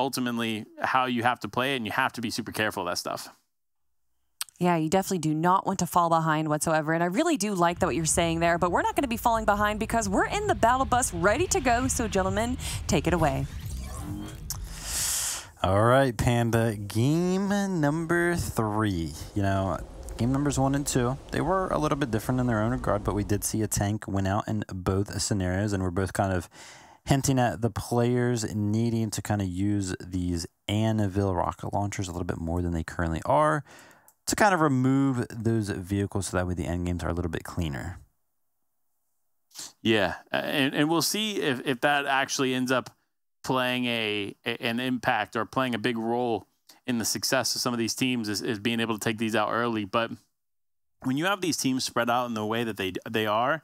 ultimately how you have to play it, and you have to be super careful of that stuff. Yeah, you definitely do not want to fall behind whatsoever. And I really do like that what you're saying there, but we're not going to be falling behind because we're in the battle bus ready to go. So gentlemen, take it away. All right, Panda, game number 3. You know, game numbers 1 and 2, they were a little bit different in their own regard, but we did see a tank win out in both scenarios, and we're both kind of hinting at the players needing to kind of use these Anvil rocket launchers a little bit more than they currently are to kind of remove those vehicles so that way the end games are a little bit cleaner. Yeah, and we'll see if that actually ends up playing an impact or playing a big role in the success of some of these teams is being able to take these out early. But when you have these teams spread out in the way that they are,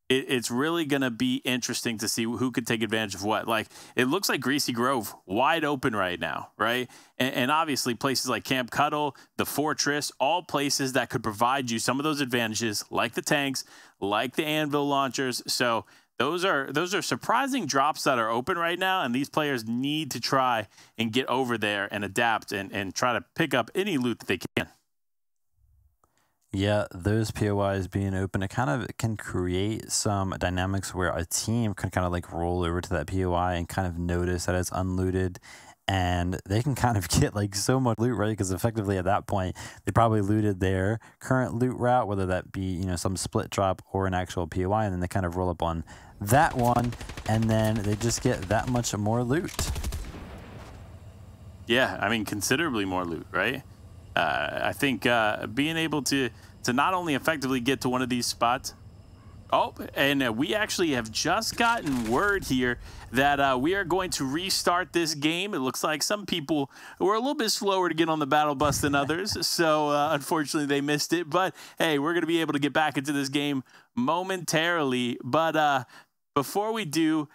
it's really going to be interesting to see who could take advantage of what. Like, it looks like Greasy Grove wide open right now, right? And obviously places like Camp Cuddle, the Fortress, all places that could provide you some of those advantages, like the tanks, like the Anvil launchers. So those are surprising drops that are open right now, and these players need to try and get over there and adapt and try to pick up any loot that they can. Yeah, those POIs being open, it kind of can create some dynamics where a team can kind of like roll over to that POI and kind of notice that it's unlooted, and they can kind of get like so much loot, right? Because effectively at that point, they probably looted their current loot route, whether that be, you know, some split drop or an actual POI, and then they kind of roll up on that one, and then they just get that much more loot. Yeah, I mean, considerably more loot, right? I think being able to not only effectively get to one of these spots. Oh, and we actually have just gotten word here that we are going to restart this game. It looks like some people were a little bit slower to get on the battle bus than others, so unfortunately they missed it. But hey, we're going to be able to get back into this game momentarily. But before we do,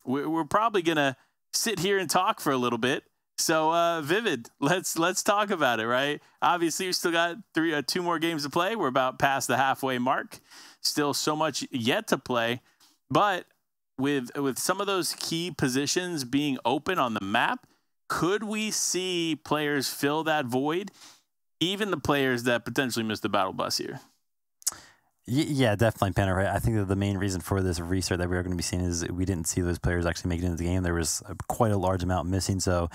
we're probably going to sit here and talk for a little bit. So, Vivid, let's talk about it, right? Obviously, we still got 2 more games to play. We're about past the halfway mark. Still so much yet to play. But with some of those key positions being open on the map, could we see players fill that void? Even the players that potentially missed the battle bus here. Yeah, definitely, Panda, right? I think that the main reason for this restart that we are going to be seeing is we didn't see those players actually make it into the game. There was quite a large amount missing, so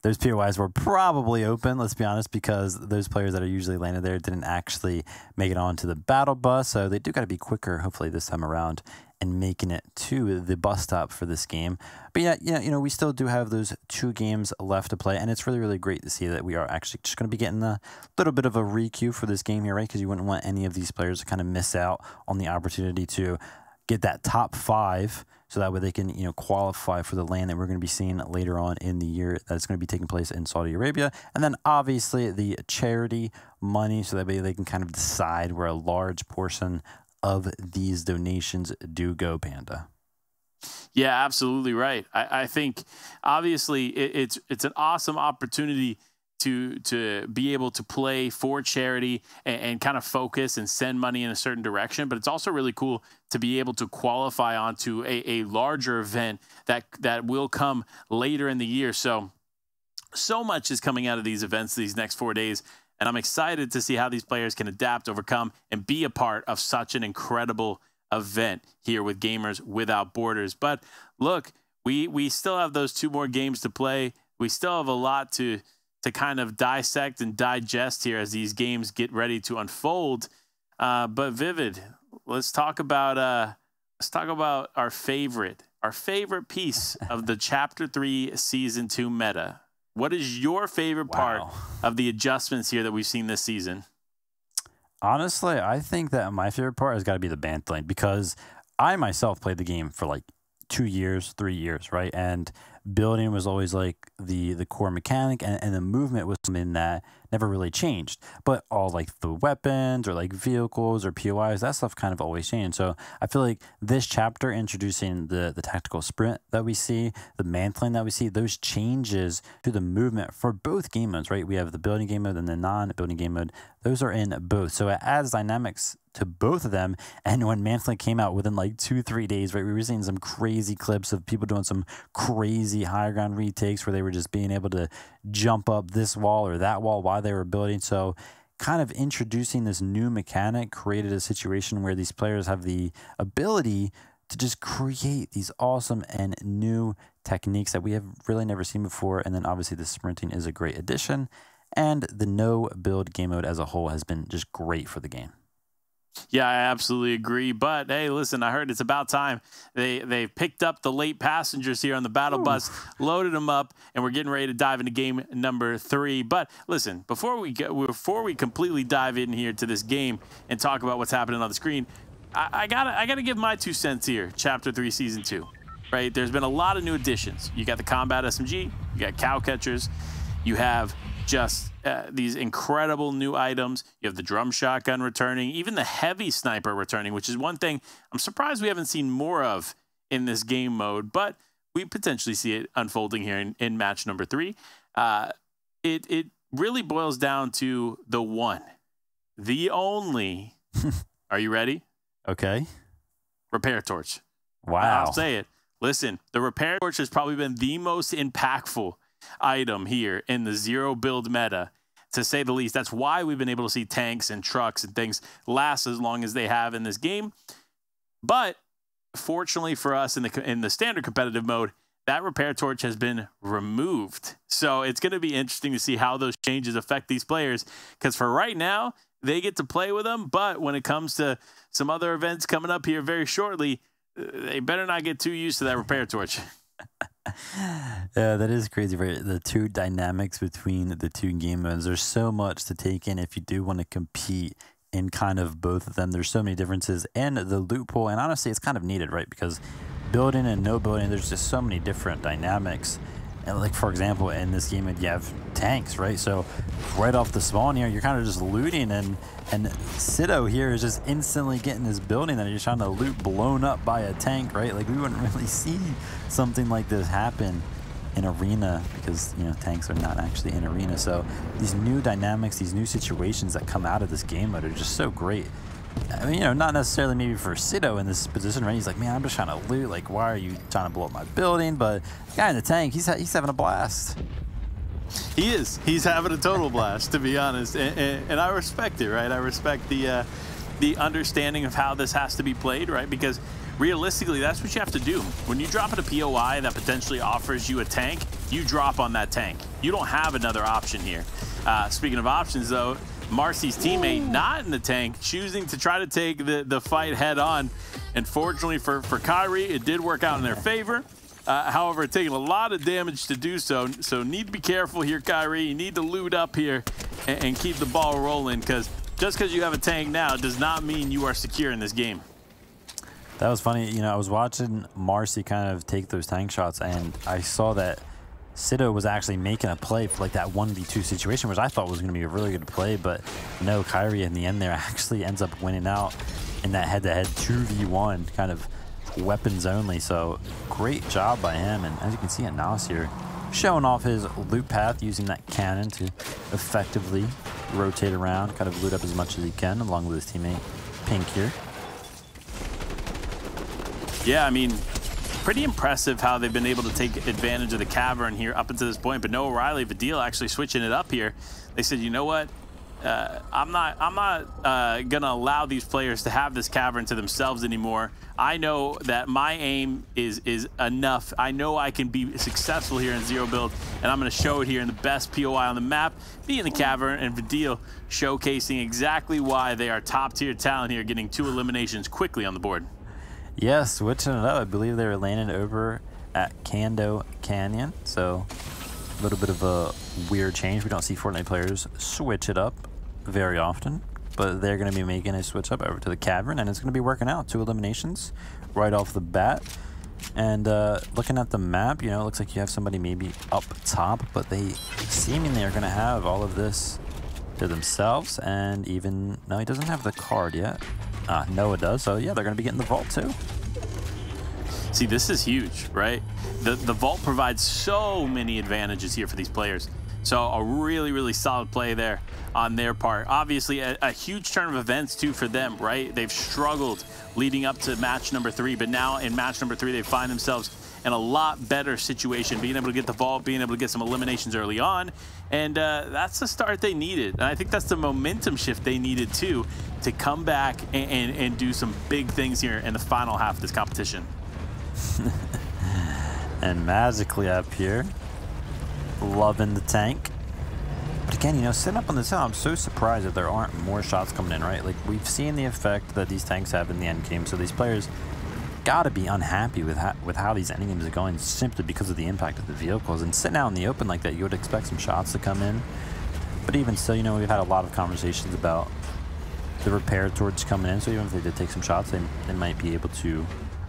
those POIs were probably open, let's be honest, because those players that are usually landed there didn't actually make it onto the battle bus. So they do got to be quicker, hopefully, this time around and making it to the bus stop for this game. But yeah, you know, we still do have those 2 games left to play, and it's really, really great to see that we are actually just going to be getting a little bit of a requeue for this game here, right? Because you wouldn't want any of these players to kind of miss out on the opportunity to get that top 5, so that way they can, you know, qualify for the land that we're going to be seeing later on in the year that's going to be taking place in Saudi Arabia. And then obviously the charity money, so that way they can kind of decide where a large portion of these donations do go, Panda. Yeah, absolutely right. I think obviously it's an awesome opportunity to be able to play for charity and kind of focus and send money in a certain direction. But it's also really cool to be able to qualify onto a larger event that will come later in the year. So much is coming out of these events these next 4 days. And I'm excited to see how these players can adapt, overcome, and be a part of such an incredible event here with Gamers Without Borders. But look, we still have those 2 more games to play. We still have a lot to kind of dissect and digest here as these games get ready to unfold. But Vivid, let's talk about our favorite piece of the Chapter 3 Season 2 meta. What is your favorite part of the adjustments here that we've seen this season? Honestly, I think that my favorite part has got to be the bantling, because I myself played the game for like 2 years, 3 years, right? And building was always like the core mechanic, and the movement was something that never really changed. But all like the weapons or like vehicles or POIs, that stuff kind of always changed. So I feel like this chapter introducing the tactical sprint that we see, the mantling that we see, those changes to the movement for both game modes, right? We have the building game mode and the non-building game mode. Those are in both. So it adds dynamics to both of them. And when Manflint came out within like 2-3 days, right, we were seeing some crazy clips of people doing some crazy high ground retakes where they were just being able to jump up this wall or that wall while they were building. So kind of introducing this new mechanic created a situation where these players have the ability to just create these awesome and new techniques that we have really never seen before. And then obviously the sprinting is a great addition. And the no build game mode as a whole has been just great for the game. Yeah, I absolutely agree. But hey, listen, I heard it's about time. They picked up the late passengers here on the battle bus, loaded them up, and we're getting ready to dive into game number 3. But listen, before we completely dive in here to this game and talk about what's happening on the screen, I gotta give my 2 cents here. Chapter 3, Season 2. Right? There's been a lot of new additions. You got the combat SMG, you got cow catchers, you have just these incredible new items. You have the drum shotgun returning, even the heavy sniper returning, which is one thing I'm surprised we haven't seen more of in this game mode, but we potentially see it unfolding here in match number 3. It really boils down to the one, the only. Are you ready? Okay. Repair torch. Wow. I'll say it. Listen, the repair torch has probably been the most impactful item here in the zero build meta, to say the least. That's why we've been able to see tanks and trucks and things last as long as they have in this game. But fortunately for us in the standard competitive mode, that repair torch has been removed. So it's going to be interesting to see how those changes affect these players, because for right now they get to play with them, but when it comes to some other events coming up here very shortly, they better not get too used to that repair torch. Yeah, that is crazy, right? The two dynamics between the two game modes. There's so much to take in if you do want to compete in kind of both of them. There's so many differences, and the loophole, and honestly, it's kind of needed, right? Because building and no building, there's just so many different dynamics. And like, for example, in this game, you have tanks, right? So right off the spawn here, you're kind of just looting, and Sido here is just instantly getting this building that you're trying to loot blown up by a tank, right? Like, we wouldn't really see something like this happen in arena, because, you know, tanks are not actually in arena. So these new dynamics, these new situations that come out of this game mode are just so great. I mean, you know, not necessarily maybe for Sido in this position, right? He's like, man, I'm just trying to loot. Like, why are you trying to blow up my building? But the guy in the tank, he's having a blast. He is. He's having a total blast, to be honest. And I respect it, right? I respect the understanding of how this has to be played, right? Because realistically, that's what you have to do. When you drop in a POI that potentially offers you a tank, you drop on that tank. You don't have another option here. Speaking of options, though, Marcy's teammate, not in the tank, choosing to try to take the fight head on. And fortunately for Kyrie, it did work out in their favor. However, taking a lot of damage to do so. So need to be careful here, Kyrie. You need to loot up here and keep the ball rolling, because just because you have a tank now does not mean you are secure in this game. That was funny. You know, I was watching Marcy kind of take those tank shots, and I saw that Sido was actually making a play for like that 1v2 situation, which I thought was going to be a really good play, but no, Kyrie in the end there actually ends up winning out in that head-to-head 2v1 kind of weapons only. So great job by him, and as you can see, Nas here showing off his loot path, using that cannon to effectively rotate around, kind of loot up as much as he can, along with his teammate Pink here. Yeah, I mean, pretty impressive how they've been able to take advantage of the cavern here up until this point. But Noah Riley, Vidil actually switching it up here. They said, you know what? I'm not gonna allow these players to have this cavern to themselves anymore. I know that my aim is enough. I know I can be successful here in zero build, and I'm gonna show it here in the best POI on the map, be in the cavern, and Vidil showcasing exactly why they are top tier talent here, getting 2 eliminations quickly on the board. Yeah, switching it up. I believe they were landing over at Kando Canyon, so a little bit of a weird change. We don't see Fortnite players switch it up very often, but they're going to be making a switch up over to the cavern, and it's going to be working out. 2 eliminations right off the bat. And looking at the map, you know, it looks like you have somebody maybe up top, but they seemingly are going to have all of this to themselves. And even, no, he doesn't have the card yet. Noah does, so yeah, they're going to be getting the vault too. See, this is huge, right? The vault provides so many advantages here for these players. So a really, really solid play there on their part. Obviously, a huge turn of events, too, for them, right? They've struggled leading up to match number 3, but now in match number 3, they find themselves in a lot better situation, being able to get the vault, being able to get some eliminations early on. And that's the start they needed. And I think that's the momentum shift they needed, too, to come back and do some big things here in the final half of this competition. And magically up here, loving the tank. But again, you know, sitting up on this hill, I'm so surprised that there aren't more shots coming in, right? Like, we've seen the effect that these tanks have in the end game, so these players got to be unhappy with how these end games are going simply because of the impact of the vehicles. And sitting out in the open like that, you would expect some shots to come in. But even still, you know, we've had a lot of conversations about the repair torch coming in, so even if they did take some shots, they might be able to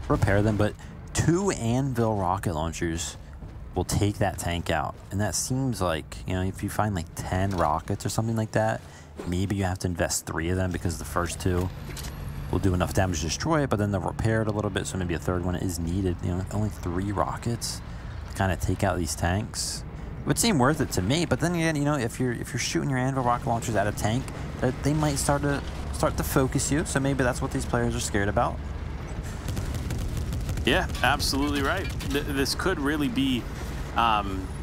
repair them. But 2 Anvil rocket launchers will take that tank out. And that seems like, you know, if you find like 10 rockets or something like that, maybe you have to invest 3 of them because the first 2 will do enough damage to destroy it, but then they'll repair it a little bit, so maybe a 3rd one is needed. You know, only 3 rockets to kind of take out these tanks. It would seem worth it to me, but then again, you know, if you're shooting your Anvil rocket launchers at a tank, they might start to focus you, so maybe that's what these players are scared about. Yeah, absolutely right. This could really be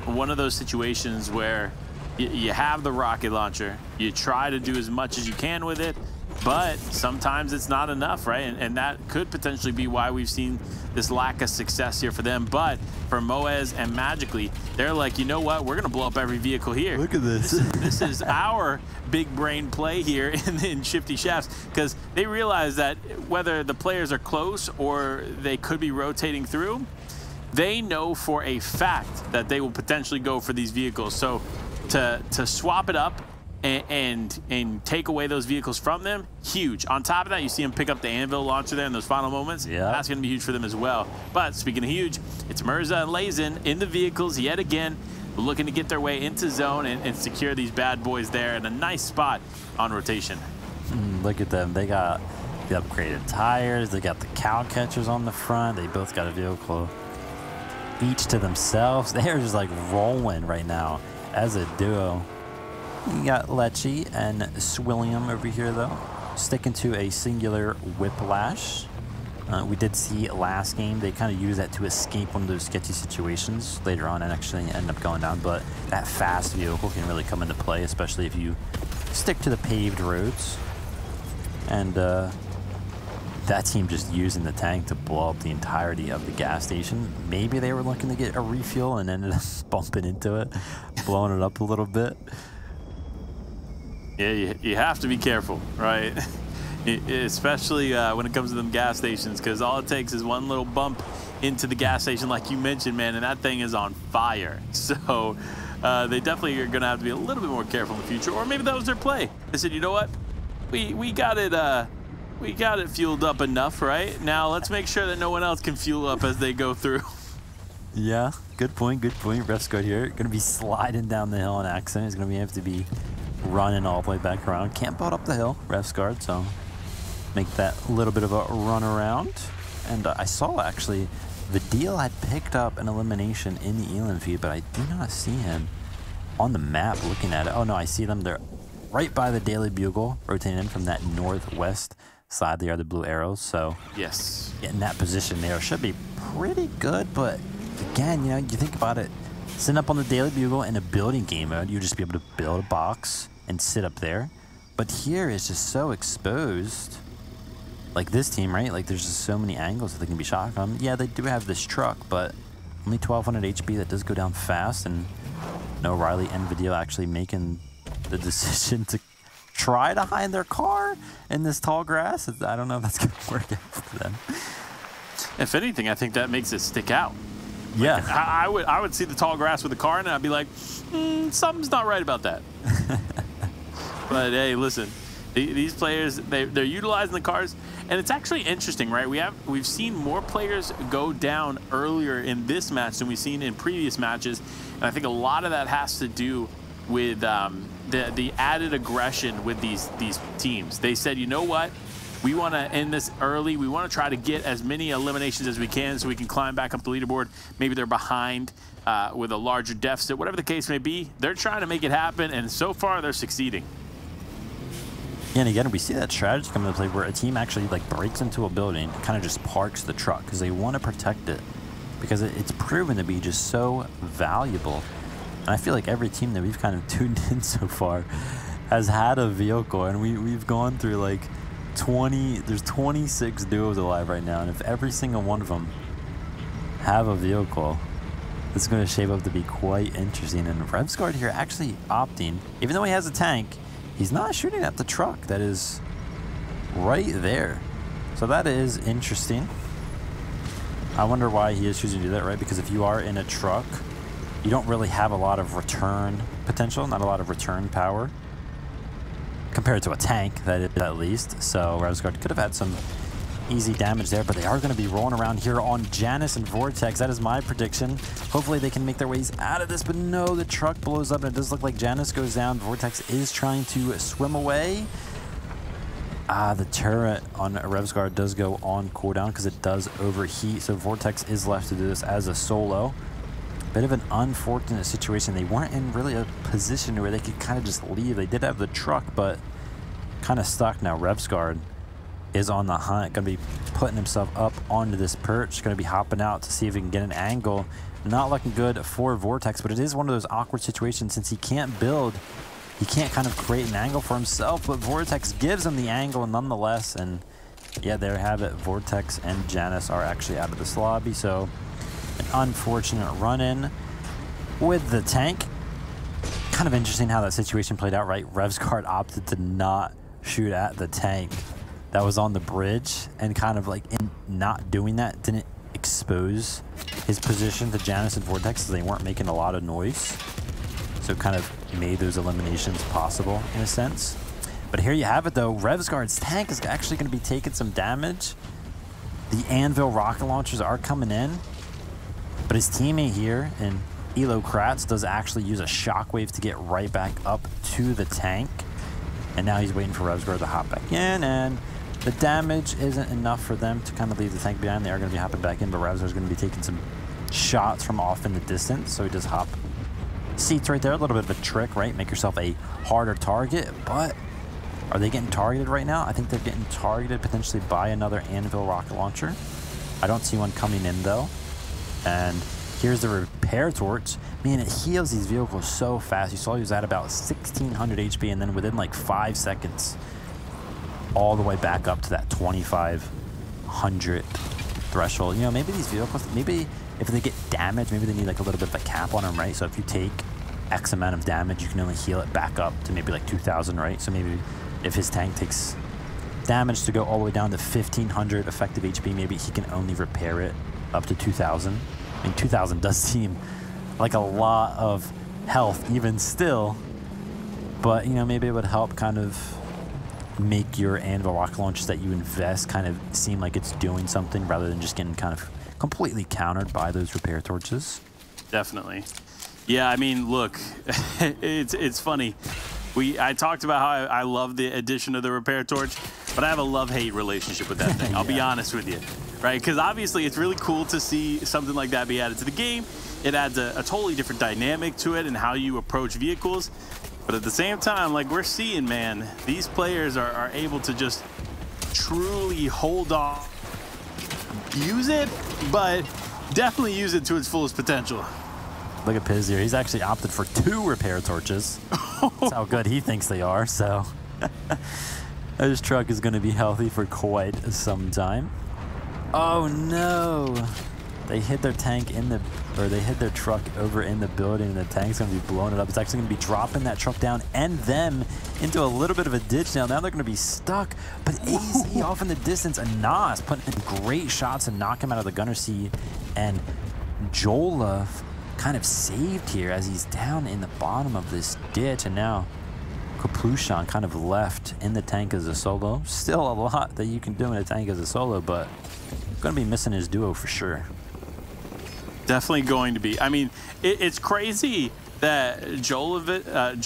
one of those situations where you have the rocket launcher, you try to do as much as you can with it, but sometimes it's not enough, right? And that could potentially be why we've seen this lack of success here for them. But for Moez and Magically, they're like, you know what? We're going to blow up every vehicle here. Look at this. This is our big brain play here in Shifty Shafts, because they realize that whether the players are close or they could be rotating through, they know for a fact that they will potentially go for these vehicles. So to swap it up and take away those vehicles from them, huge. On top of that, you see him pick up the Anvil launcher there in those final moments. Yeah, that's going to be huge for them as well. But speaking of huge, it's Mirza and Lazen in the vehicles yet again, looking to get their way into zone and secure these bad boys there in a nice spot on rotation. Look at them. They got the upgraded tires. They got the cow catchers on the front. They both got a vehicle each to themselves. They're just like rolling right now as a duo. You got Lecce and Swilliam over here, though, sticking to a singular whiplash. We did see last game they kind of use that to escape one of those sketchy situations later on and actually end up going down. But that fast vehicle can really come into play, especially if you stick to the paved roads. And that team just using the tank to blow up the entirety of the gas station. Maybe they were looking to get a refuel and ended up bumping into it, blowing it up a little bit. Yeah, you have to be careful, right? Especially when it comes to them gas stations, because all it takes is one little bump into the gas station, like you mentioned, man, and that thing is on fire. So they definitely are going to have to be a little bit more careful in the future, or maybe that was their play. They said, you know what, we got it fueled up enough, right? Now let's make sure that no one else can fuel up as they go through. Yeah, good point, good point. Refsguard here, going to be sliding down the hill on accident. He's going to have to be running all the way back around. Can't build up the hill, Refsguard, so make that a little bit of a run around. And I saw actually the deal had picked up an elimination in the Elam feed, but I do not see him on the map looking at it. Oh no, I see them. They're right by the Daily Bugle, rotating in from that northwest side. They are the blue arrows, so yes, getting that position there should be pretty good. But again, you know, you think about it, sitting up on the Daily Bugle in a building game mode, you'd just be able to build a box and sit up there. But here is just so exposed. Like this team, right? Like there's just so many angles that they can be shot from. Yeah, they do have this truck, but only 1200 HP. That does go down fast. And no, Riley and Video actually making the decision to try to hide their car in this tall grass. I don't know if that's going to work out for them. If anything, I think that makes it stick out. Yeah, like, I would see the tall grass with the car, and I'd be like, something's not right about that. But hey, listen, these players, they're utilizing the cars, and it's actually interesting, right? We've seen more players go down earlier in this match than we've seen in previous matches, and I think a lot of that has to do with the added aggression with these teams. They said, you know what? We want to end this early. We want to try to get as many eliminations as we can so we can climb back up the leaderboard. Maybe they're behind with a larger deficit, whatever the case may be. They're trying to make it happen, and so far they're succeeding. Yeah, and again, we see that strategy come into play where a team actually like breaks into a building and kind of just parks the truck because they want to protect it, because it's proven to be just so valuable. And I feel like every team that we've kind of tuned in so far has had a vehicle, and we've gone through like 20, there's 26 duos alive right now, and if every single one of them have a vehicle, it's going to shape up to be quite interesting. And Revsguard here actually opting, even though he has a tank, he's not shooting at the truck that is right there. So that is interesting. I wonder why he is choosing to do that, right? Because if you are in a truck, you don't really have a lot of return potential, not a lot of return power, compared to a tank, that is, at least. So Revsguard could have had some easy damage there, but they are going to be rolling around here on Janus and Vortex. That is my prediction. Hopefully they can make their ways out of this, but no, the truck blows up, and it does look like Janus goes down. Vortex is trying to swim away. The turret on Revsguard does go on cooldown because it does overheat, so Vortex is left to do this as a solo. Bit of an unfortunate situation. They weren't in really a position where they could kind of just leave. They did have the truck, but kind of stuck now. Revsguard is on the hunt, going to be putting himself up onto this perch, going to be hopping out to see if he can get an angle. Not looking good for Vortex, but it is one of those awkward situations since he can't build. He can't kind of create an angle for himself, but Vortex gives him the angle nonetheless. And yeah, there you have it. Vortex and Janus are actually out of this lobby, so an unfortunate run-in with the tank. Kind of interesting how that situation played out, right? Revsguard opted to not shoot at the tank that was on the bridge, and kind of like in not doing that didn't expose his position to Janus and Vortex, so they weren't making a lot of noise. So it kind of made those eliminations possible in a sense. But here you have it though. Revsguard's tank is actually going to be taking some damage. The Anvil rocket launchers are coming in, but his teammate here in Elo Kratz does actually use a shockwave to get right back up to the tank. And now he's waiting for Revsguard to hop back in, and the damage isn't enough for them to kind of leave the tank behind. They are going to be hopping back in, but Revsguard's going to be taking some shots from off in the distance, so he does hop. Seats right there, a little bit of a trick, right? Make yourself a harder target, but are they getting targeted right now? I think they're getting targeted potentially by another Anvil rocket launcher. I don't see one coming in though. And here's the repair torch. Man, it heals these vehicles so fast. You saw he was at about 1600 HP, and then within like 5 seconds, all the way back up to that 2500 threshold. You know, maybe these vehicles, maybe if they get damaged, maybe they need like a little bit of a cap on them, right? So if you take X amount of damage, you can only heal it back up to maybe like 2000, right? So maybe if his tank takes damage to go all the way down to 1500 effective HP, maybe he can only repair it up to 2000. I mean, 2000 does seem like a lot of health even still, but you know, maybe it would help kind of make your Anvil rocket launches that you invest kind of seem like it's doing something rather than just getting kind of completely countered by those repair torches. Definitely. Yeah, I mean, look, it's funny. I talked about how I love the addition of the repair torch, but I have a love-hate relationship with that thing. I'll be honest with you, right? Because obviously it's really cool to see something like that be added to the game. It adds a totally different dynamic to it and how you approach vehicles. But at the same time, like we're seeing, man, these players are able to just truly hold on, use it, but definitely use it to its fullest potential. Look at Piz here. He's actually opted for 2 repair torches. That's how good he thinks they are, so his truck is going to be healthy for quite some time. Oh no! They hit their tank in the, or they hit their truck over in the building, and the tank's going to be blowing it up. It's actually going to be dropping that truck down and them into a little bit of a ditch now. Now they're going to be stuck, but AZ off in the distance, and Nas putting in great shots to knock him out of the gunner seat, and Jola kind of saved here as he's down in the bottom of this ditch, and now Kaplushan kind of left in the tank as a solo. Still a lot that you can do in a tank as a solo, but going to be missing his duo for sure. Definitely going to be. I mean, it's crazy Joel Van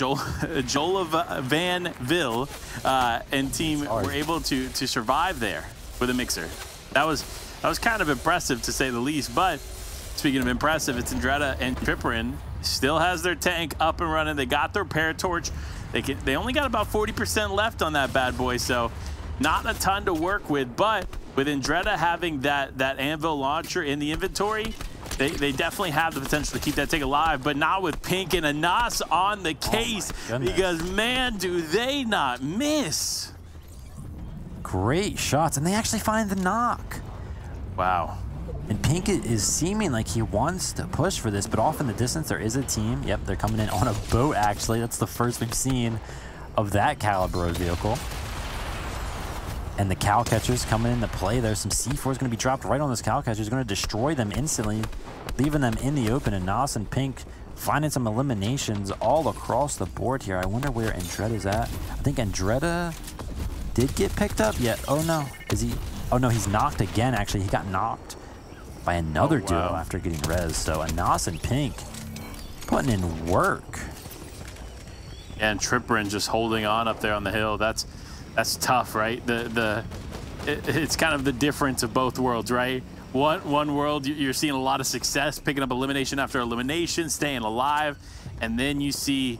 Vil and team were able to survive there with a mixer. That was kind of impressive to say the least. But speaking of impressive, it's Andretta and Trippin still has their tank up and running. They got their paratorch. They only got about 40% left on that bad boy, so not a ton to work with. But with Andretta having that anvil launcher in the inventory, they definitely have the potential to keep that tank alive, but not with Pink and Anas on the case, because man, do they not miss. Great shots, and they actually find the knock. Wow. And Pink is seeming like he wants to push for this, but off in the distance there is a team. Yep, they're coming in on a boat, actually. That's the first we've seen of that caliber of vehicle. And the cow catcher's coming into play. There's some C4 is going to be dropped right on this cow catcher. It's going to destroy them instantly, leaving them in the open. And Nas and Pink finding some eliminations all across the board here. I wonder where Andretta's at. I think Andretta did get picked up yet. Oh no, is he? Oh no, he's knocked again. Actually, he got knocked by another duo after getting res. So Anas and Pink putting in work. Yeah, and Trippin just holding on up there on the hill. That's tough, right? It's kind of the difference of both worlds, right? One world, you're seeing a lot of success, picking up elimination after elimination, staying alive, and then you see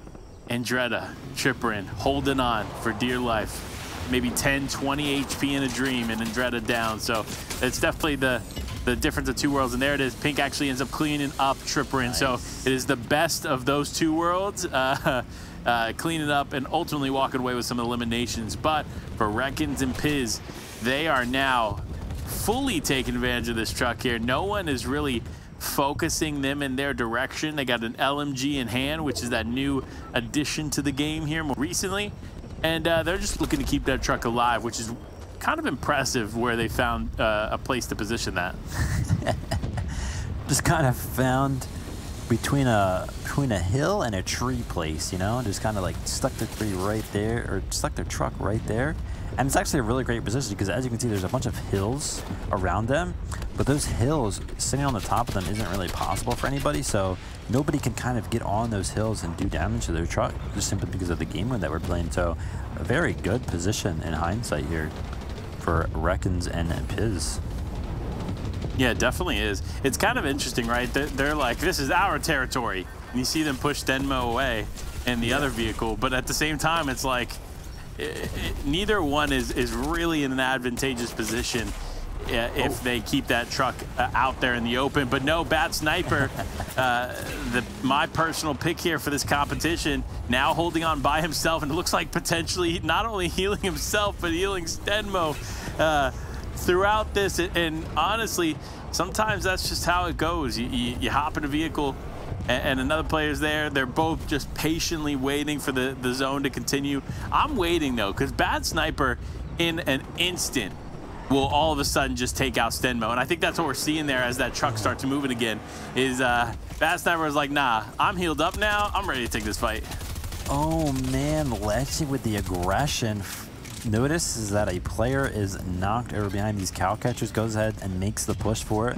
Andretta, Trippin holding on for dear life. Maybe 10, 20 HP in a dream, and Andretta down. So it's definitely the difference of two worlds. And there it is. Pink actually ends up cleaning up Trippin. Nice. So it is the best of those two worlds. Cleaning up and ultimately walking away with some eliminations. But for Reckons and Piz, they are now fully taking advantage of this truck here. No one is really focusing them in their direction. They got an LMG in hand, which is that new addition to the game here more recently. And they're just looking to keep that truck alive, which is kind of impressive where they found a place to position that. Just kind of found between a hill and a tree place, you know, just kind of like stuck their tree right there, or stuck their truck right there. And it's actually a really great position because, as you can see, there's a bunch of hills around them, but those hills, sitting on the top of them isn't really possible for anybody, so nobody can kind of get on those hills and do damage to their truck just simply because of the game mode that we're playing. So a very good position in hindsight here for Reckons and Piz. Yeah, it definitely is. It's kind of interesting, right? They're like, this is our territory. And you see them push Denmo away in the other vehicle, but at the same time, it's like neither one is really in an advantageous position if they keep that truck out there in the open. But no, Bad Sniper, my personal pick here for this competition, now holding on by himself, and it looks like potentially not only healing himself, but healing Stenmo throughout this. And honestly, sometimes that's just how it goes. You hop in a vehicle and another player's there. They're both just patiently waiting for the zone to continue. I'm waiting though, because Bad Sniper in an instant will all of a sudden just take out Stenmo. And I think that's what we're seeing there as that truck starts moving again, is Bad Sniper is like, nah, I'm healed up now. I'm ready to take this fight. Oh man, Lecce with the aggression. Notice is that a player is knocked over behind these cow catchers, goes ahead and makes the push for it.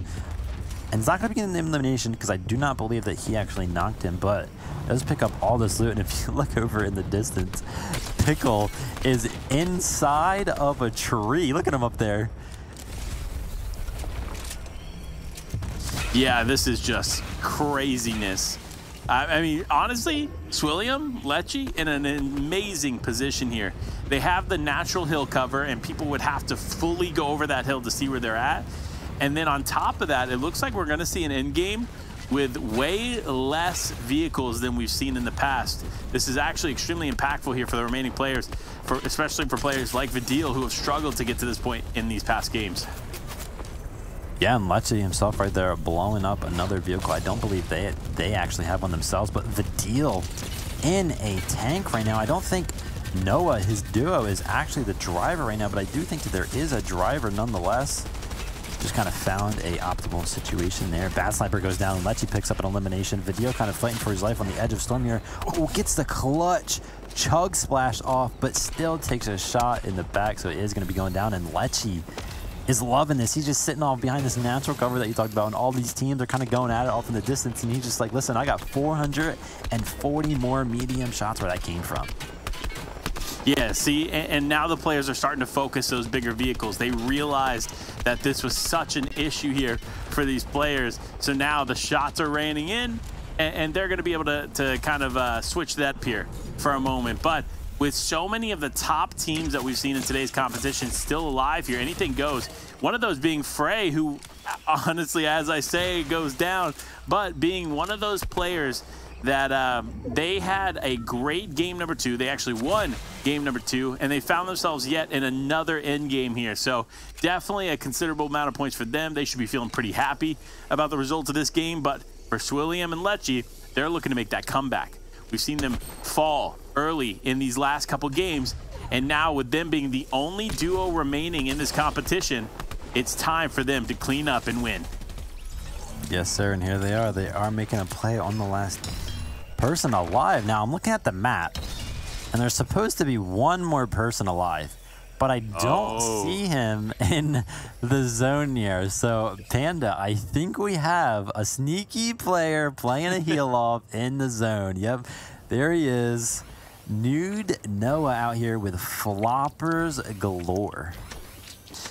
And it's not going to be an elimination because I do not believe that he actually knocked him, but does pick up all this loot. And if you look over in the distance, Pickle is inside of a tree. Look at him up there. Yeah, this is just craziness. I mean, honestly, Swilliam, Lecce in an amazing position here. They have the natural hill cover, and people would have to fully go over that hill to see where they're at. And then on top of that, it looks like we're going to see an end game with way less vehicles than we've seen in the past. This is actually extremely impactful here for the remaining players, especially for players like Vidil, who have struggled to get to this point in these past games. Yeah, and Lecce himself right there blowing up another vehicle. I don't believe they actually have one themselves, but Vidil in a tank right now. I don't think Noah, his duo, is actually the driver right now, but I do think that there is a driver nonetheless. Just kind of found a optimal situation there. Bad Sniper goes down. Lecce picks up an elimination. Vidil kind of fighting for his life on the edge of Storm here. Oh, gets the clutch. Chug splash off, but still takes a shot in the back, so it is going to be going down. And Lecce is loving this. He's just sitting off behind this natural cover that you talked about, and all these teams are kind of going at it off in the distance, and he's just like, listen, I got 440 more medium shots where that came from. Yeah, see, and now the players are starting to focus those bigger vehicles. They realized that this was such an issue here for these players. So now the shots are raining in, and they're going to be able to kind of switch that up here for a moment. But with so many of the top teams that we've seen in today's competition still alive here, anything goes. One of those being Frey, who honestly, as I say, goes down, but being one of those players that they had a great game number 2. They actually won game number 2, and they found themselves yet in another end game here. So definitely a considerable amount of points for them. They should be feeling pretty happy about the results of this game. But for Swilliam and Lecce, they're looking to make that comeback. We've seen them fall early in these last couple games, and now with them being the only duo remaining in this competition, it's time for them to clean up and win. Yes, sir, and here they are. They are making a play on the last person alive. Now, I'm looking at the map, and there's supposed to be one more person alive, but I don't see him in the zone here. So, Panda, I think we have a sneaky player playing a heel off in the zone. Yep, there he is. Nude Noah out here with floppers galore.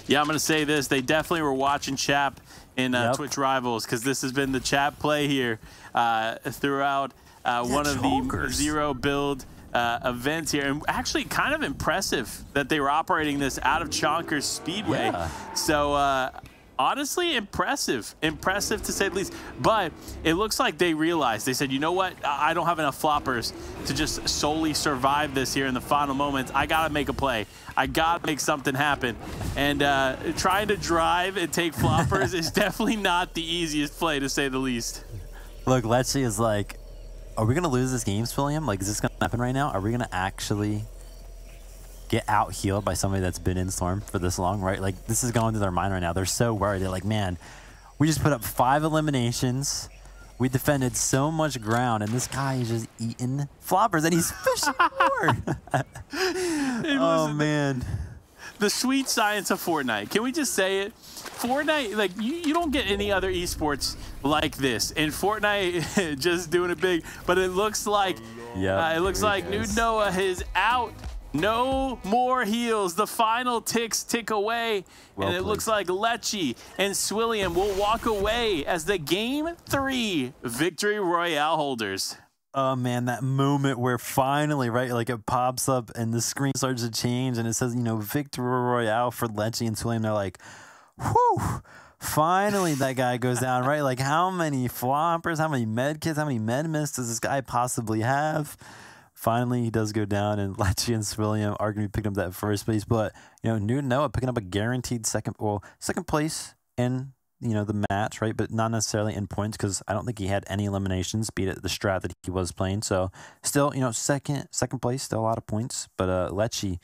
Yeah, I'm going to say this. They definitely were watching Chap in Twitch Rivals, because this has been the Chap play here throughout one of the zero build events here. And actually kind of impressive that they were operating this out of Chonkers Speedway. Yeah. So honestly, impressive to say the least. But it looks like they realized, they said, you know what, I don't have enough floppers to just solely survive this here in the final moments. I gotta make a play. I gotta make something happen. And trying to drive and take floppers is definitely not the easiest play, to say the least. Look, Lecce is like, are we gonna lose this game, William? Like, is this gonna happen right now? Are we gonna actually get out healed by somebody that's been in Storm for this long, right? Like, this is going through their mind right now. They're so worried. They're like, man, we just put up 5 eliminations. We defended so much ground, and this guy is just eating floppers, and he's fishing more. Oh, man. The sweet science of Fortnite. Can we just say it? Fortnite, like, you don't get any other esports like this. And Fortnite just doing it big. But it looks like, it looks like Nude Noah is out. No more heals. The final ticks tick away. And it looks like Lecce and Swilliam will walk away as the Game 3 Victory Royale holders. Oh, man, that moment where finally, right, like it pops up and the screen starts to change and it says, you know, Victory Royale for Lecce and Swilliam. They're like, whew, finally that guy goes down, right? Like, how many floppers, how many med kits, how many med mists does this guy possibly have? Finally, he does go down, and Lecce and Swilliam are going to be picking up that first place. But, you know, Nude Noah picking up a guaranteed second place in, you know, the match, right? But not necessarily in points, because I don't think he had any eliminations, beat it the strat that he was playing. So still, you know, second place, still a lot of points. But Lecce